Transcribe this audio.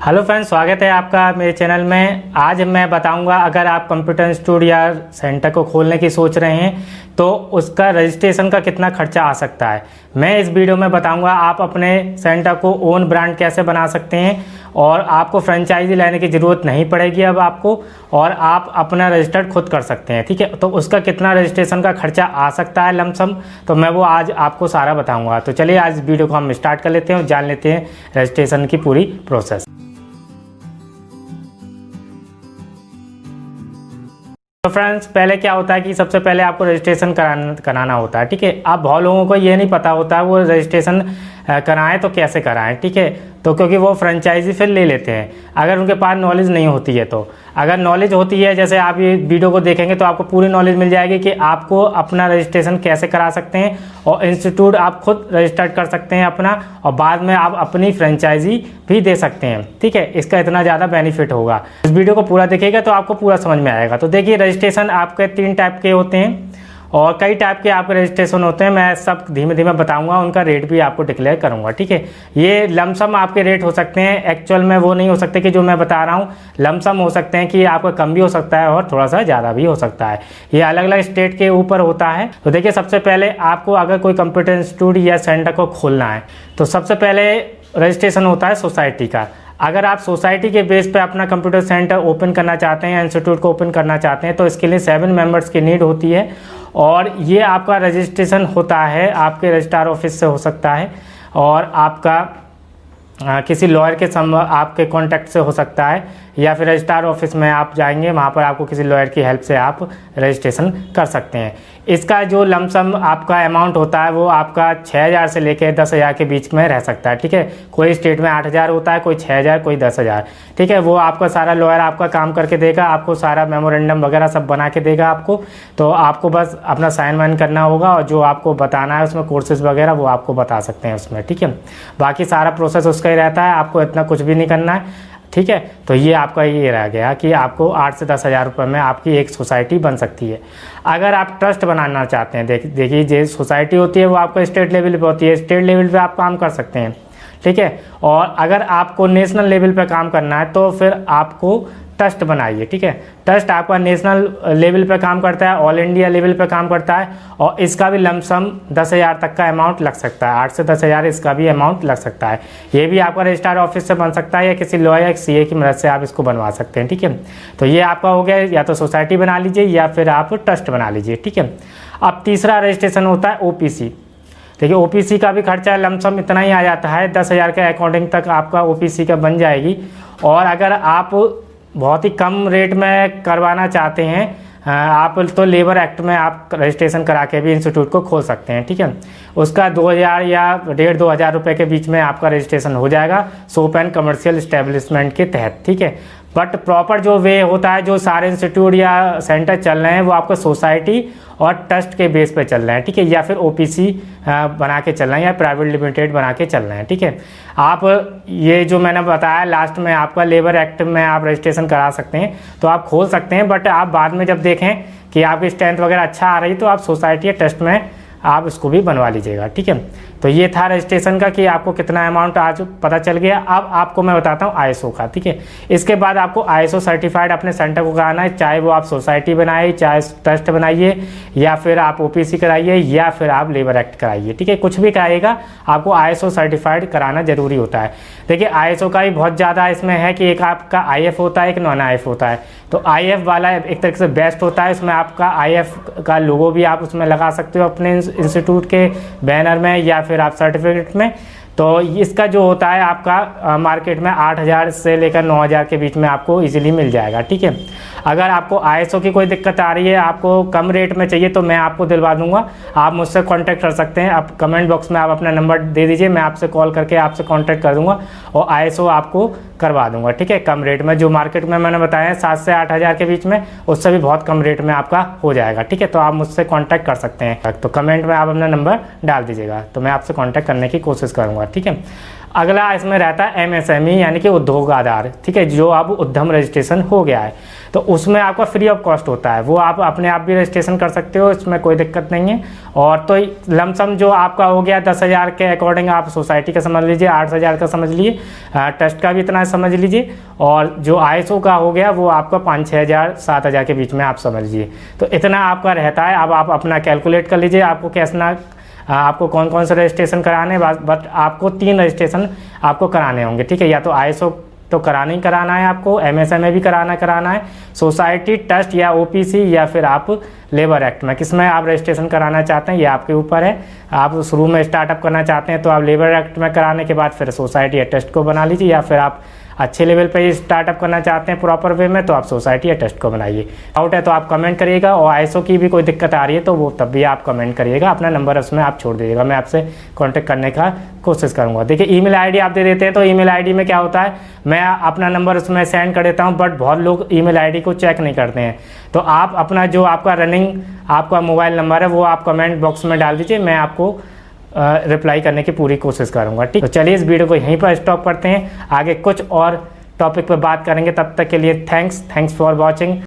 Hello friends, स्वागत है आपका मेरे चैनल में। आज मैं बताऊंगा अगर आप कंप्यूटर इंस्टीट्यूट या सेंटर को खोलने की सोच रहे हैं तो उसका रजिस्ट्रेशन का कितना खर्चा आ सकता है। मैं इस वीडियो में बताऊंगा आप अपने सेंटर को ओन ब्रांड कैसे बना सकते हैं और आपको फ्रेंचाइजी लेने की ज़रूरत नहीं पड़ेगी अब आपको, और आप अपना रजिस्टर्ड खुद कर सकते हैं। ठीक है, तो उसका कितना रजिस्ट्रेशन का खर्चा आ सकता है लमसम, तो मैं वो आज आपको सारा बताऊंगा। तो चलिए आज इस वीडियो को हम स्टार्ट कर लेते हैं और जान लेते हैं रजिस्ट्रेशन की पूरी प्रोसेस। तो फ्रेंड्स, पहले क्या होता है कि सबसे पहले आपको रजिस्ट्रेशन कराना होता है। ठीक है, अब बहुत लोगों को ये नहीं पता होता है वो रजिस्ट्रेशन कराएं तो कैसे कराएं। ठीक है, तो क्योंकि वो फ्रेंचाइजी फिर ले लेते हैं अगर उनके पास नॉलेज नहीं होती है। तो अगर नॉलेज होती है, जैसे आप ये वीडियो को देखेंगे तो आपको पूरी नॉलेज मिल जाएगी कि आपको अपना रजिस्ट्रेशन कैसे करा सकते हैं और इंस्टीट्यूट आप खुद रजिस्टर्ड कर सकते हैं अपना, और बाद में आप अपनी फ्रेंचाइजी भी दे सकते हैं। ठीक है, इसका इतना ज़्यादा बेनिफिट होगा। इस वीडियो को पूरा देखिएगा तो आपको पूरा समझ में आएगा। तो देखिए, रजिस्ट्रेशन आपके 3 टाइप के होते हैं और कई टाइप के आपके रजिस्ट्रेशन होते हैं। मैं सब धीमे धीमे बताऊंगा, उनका रेट भी आपको डिक्लेयर करूंगा। ठीक है, ये लमसम आपके रेट हो सकते हैं, एक्चुअल में वो नहीं हो सकते कि जो मैं बता रहा हूँ। लमसम हो सकते हैं कि आपका कम भी हो सकता है और थोड़ा सा ज़्यादा भी हो सकता है। ये अलग अलग स्टेट के ऊपर होता है। तो देखिए, सबसे पहले आपको अगर कोई कंप्यूटर इंस्टीट्यूट या सेंटर को खोलना है तो सबसे पहले रजिस्ट्रेशन होता है सोसाइटी का। अगर आप सोसाइटी के बेस पे अपना कंप्यूटर सेंटर ओपन करना चाहते हैं, इंस्टीट्यूट को ओपन करना चाहते हैं, तो इसके लिए 7 मेंबर्स की नीड होती है और ये आपका रजिस्ट्रेशन होता है आपके रजिस्ट्रार ऑफिस से हो सकता है और आपका किसी लॉयर के आपके कॉन्टैक्ट से हो सकता है, या फिर रजिस्ट्रार ऑफिस में आप जाएंगे, वहाँ पर आपको किसी लॉयर की हेल्प से आप रजिस्ट्रेशन कर सकते हैं। इसका जो लमसम आपका अमाउंट होता है वो आपका 6,000 से लेकर 10,000 के बीच में रह सकता है। ठीक है, कोई स्टेट में 8,000 होता है, कोई 6,000, कोई 10,000। ठीक है, वो आपका सारा लॉयर आपका काम करके देगा, आपको सारा मेमोरेंडम वगैरह सब बना के देगा आपको। तो आपको बस अपना साइन वाइन करना होगा और जो आपको बताना है उसमें कोर्सेज वगैरह वो आपको बता सकते हैं उसमें। ठीक है, बाकी सारा प्रोसेस उसका ही रहता है, आपको इतना कुछ भी नहीं करना है। ठीक है, तो ये आपका ये रह गया कि आपको 8 से 10,000 रुपये में आपकी एक सोसाइटी बन सकती है। अगर आप ट्रस्ट बनाना चाहते हैं, देखिए जो सोसाइटी होती है वो आपको स्टेट लेवल पे होती है, स्टेट लेवल पे आप काम कर सकते हैं। ठीक है, और अगर आपको नेशनल लेवल पे काम करना है तो फिर आपको ट्रस्ट बनाइए। ठीक है, ट्रस्ट आपका नेशनल लेवल पे काम करता है, ऑल इंडिया लेवल पे काम करता है और इसका भी लमसम 10,000 तक का अमाउंट लग सकता है। 8 से 10,000 इसका भी अमाउंट लग सकता है। ये भी आपका रजिस्ट्रार ऑफिस से बन सकता है या किसी लॉयर या सीए की मदद से आप इसको बनवा सकते हैं। ठीक है, तो ये आपका हो गया, या तो सोसाइटी बना लीजिए या फिर आप ट्रस्ट बना लीजिए। ठीक है, अब तीसरा रजिस्ट्रेशन होता है ओपीसी। देखिए, ओपीसी का भी खर्चा लमसम इतना ही आ जाता है, 10,000 के अकॉर्डिंग तक आपका ओपीसी का बन जाएगी। और अगर आप बहुत ही कम रेट में करवाना चाहते हैं आप, तो लेबर एक्ट में आप रजिस्ट्रेशन करा के भी इंस्टीट्यूट को खोल सकते हैं। ठीक है, उसका 2,000 या 1,500-2,000 रुपये के बीच में आपका रजिस्ट्रेशन हो जाएगा सोप एंड कमर्शियल इस्टेब्लिशमेंट के तहत। ठीक है, बट प्रॉपर जो वे होता है, जो सारे इंस्टीट्यूट या सेंटर चल रहे हैं वो आपको सोसाइटी और ट्रस्ट के बेस पे चल रहे हैं। ठीक है, या फिर ओपीसी बना के चल रहे हैं या प्राइवेट लिमिटेड बना के चल रहे हैं। ठीक है, आप ये जो मैंने बताया लास्ट में आपका लेबर एक्ट में आप रजिस्ट्रेशन करा सकते हैं तो आप खोल सकते हैं, बट आप बाद में जब देखें कि आपकी स्ट्रेंथ वगैरह अच्छा आ रही तो आप सोसाइटी या ट्रस्ट में आप इसको भी बनवा लीजिएगा। ठीक है, तो ये था रजिस्ट्रेशन का कि आपको कितना अमाउंट आज पता चल गया। अब आपको मैं बताता हूँ आईएसओ का। ठीक है, इसके बाद आपको आईएसओ सर्टिफाइड अपने सेंटर को कराना है, चाहे वो आप सोसाइटी बनाइए, चाहे ट्रस्ट बनाइए, या फिर आप ओपीसी कराइए, या फिर आप लेबर एक्ट कराइए। ठीक है, कुछ भी कराइएगा आपको आईएसओ सर्टिफाइड कराना जरूरी होता है। देखिए, आईएसओ का भी बहुत ज़्यादा इसमें है कि एक आपका आईएफ होता है, एक नॉन आईएफ होता है। तो आईएफ वाला एक तरीके से बेस्ट होता है, इसमें आपका आईएफ का लोगो भी आप उसमें लगा सकते हो अपने इंस्टीट्यूट के बैनर में या फिर आप सर्टिफिकेट में। तो इसका जो होता है आपका मार्केट में 8,000 से लेकर 9,000 के बीच में आपको इजीली मिल जाएगा। ठीक है, अगर आपको आईएसओ की कोई दिक्कत आ रही है, आपको कम रेट में चाहिए, तो मैं आपको दिलवा दूंगा। आप मुझसे कांटेक्ट कर सकते हैं। आप कमेंट बॉक्स में आप अपना नंबर दे दीजिए, मैं आपसे कॉल करके आपसे कांटेक्ट कर दूंगा और आईएसओ आपको करवा दूंगा। ठीक है, कम रेट में, जो मार्केट में मैंने बताया है 7 से 8,000 के बीच में, उससे भी बहुत कम रेट में आपका हो जाएगा। ठीक है, तो आप मुझसे कॉन्टैक्ट कर सकते हैं। तो कमेंट में आप अपना नंबर डाल दीजिएगा तो मैं आपसे कॉन्टैक्ट करने की कोशिश करूँगा। ठीक है, अगला इसमें रहता है MSME यानी कि उद्योग आधार, ठीक है, जो अब उद्यम रजिस्ट्रेशन हो गया है तो उसमें आपका फ्री ऑफ कॉस्ट होता है, वो आप अपने आप भी रजिस्ट्रेशन कर सकते हो, इसमें कोई दिक्कत नहीं है। और तो लमसम जो आपका हो गया 10,000 के अकॉर्डिंग आप सोसाइटी का समझ लीजिए, 8,000 का समझ लीजिए, ट्रस्ट का भी इतना समझ लीजिए, और जो ISO का हो गया वो आपका 5-6 हज़ार 7,000 के बीच में आप समझ लीजिए। तो इतना आपका रहता है। अब आप अपना कैलकुलेट कर लीजिए आपको कैसा, आपको कौन कौन से रजिस्ट्रेशन कराने, बट आपको 3 रजिस्ट्रेशन आपको कराने होंगे, ठीक है। या तो ISO तो कराना ही कराना है आपको, MSME भी कराना है, सोसाइटी, ट्रस्ट या OPC, या फिर आप लेबर एक्ट में किस में आप रजिस्ट्रेशन कराना चाहते हैं ये आपके ऊपर है। आप शुरू में स्टार्टअप करना चाहते हैं तो आप लेबर एक्ट में कराने के बाद फिर सोसाइटी या ट्रस्ट को बना लीजिए, या फिर आप अच्छे लेवल पे स्टार्टअप करना चाहते हैं प्रॉपर वे में तो आप सोसाइटी या ट्रस्ट को बनाइए। डाउट है तो आप कमेंट करिएगा, और ISO की भी कोई दिक्कत आ रही है तो वो तब भी आप कमेंट करिएगा, अपना नंबर उसमें आप छोड़ दीजिएगा, मैं आपसे कांटेक्ट करने का कोशिश करूंगा। देखिए ईमेल आईडी आप दे देते हैं तो ईमेल आईडी में क्या होता है, मैं अपना नंबर उसमें सेंड कर देता हूँ, बट बहुत लोग ईमेल आईडी को चेक नहीं करते हैं। तो आप अपना जो आपका रनिंग आपका मोबाइल नंबर है वो आप कमेंट बॉक्स में डाल दीजिए, मैं आपको रिप्लाई करने की पूरी कोशिश करूंगा, ठीक। तो चलिए इस वीडियो को यहीं पर स्टॉप करते हैं, आगे कुछ और टॉपिक पर बात करेंगे। तब तक के लिए थैंक्स फॉर वॉचिंग।